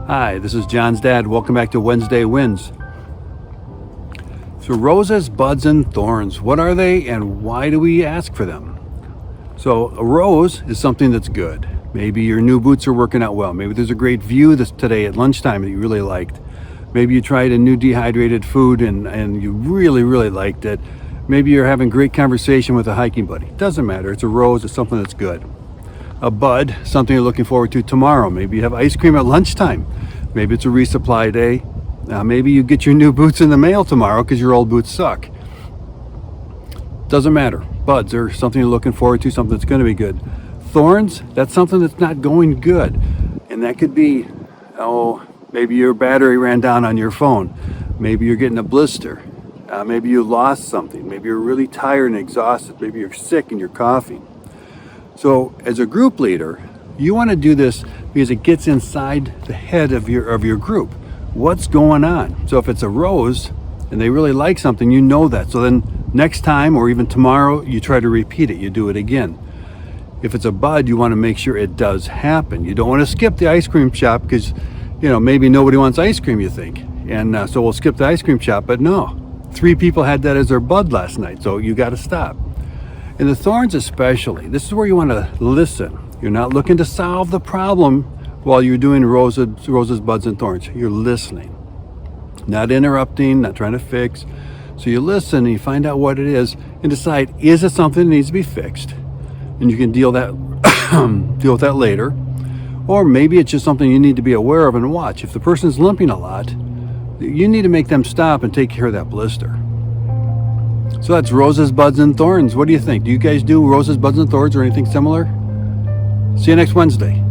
Hi, this is John's dad. Welcome back to Wednesday Wins. So roses, buds, and thorns, what are they and why do we ask for them? So a rose is something that's good. Maybe your new boots are working out well. Maybe there's a great view today at lunchtime that you really liked. Maybe you tried a new dehydrated food and you really liked it. Maybe you're having great conversation with a hiking buddy. Doesn't matter. It's a rose. It's something that's good. A bud, something you're looking forward to tomorrow. Maybe you have ice cream at lunchtime. Maybe it's a resupply day. Maybe you get your new boots in the mail tomorrow because your old boots suck. Doesn't matter. Buds are something you're looking forward to, something that's going to be good. Thorns, that's something that's not going good. And that could be, maybe your battery ran down on your phone. Maybe you're getting a blister. Maybe you lost something. Maybe you're really tired and exhausted. Maybe you're sick and you're coughing. So as a group leader, you want to do this because it gets inside the head of your group. What's going on? So if it's a rose and they really like something, you know that. So then next time or even tomorrow, you try to repeat it. You do it again. If it's a bud, you want to make sure it does happen. You don't want to skip the ice cream shop because, maybe nobody wants ice cream, you think. And so we'll skip the ice cream shop, but no. 3 people had that as their bud last night, so you got to stop. And the thorns especially, this is where you want to listen. You're not looking to solve the problem while you're doing roses, buds, and thorns. You're listening, not interrupting, not trying to fix. So you listen and you find out what it is and decide, is it something that needs to be fixed? And you can deal with that later. Or maybe it's just something you need to be aware of and watch. If the person's limping a lot, you need to make them stop and take care of that blister. So that's roses, buds, and thorns. What do you think? Do you guys do roses, buds, and thorns or anything similar? See you next Wednesday.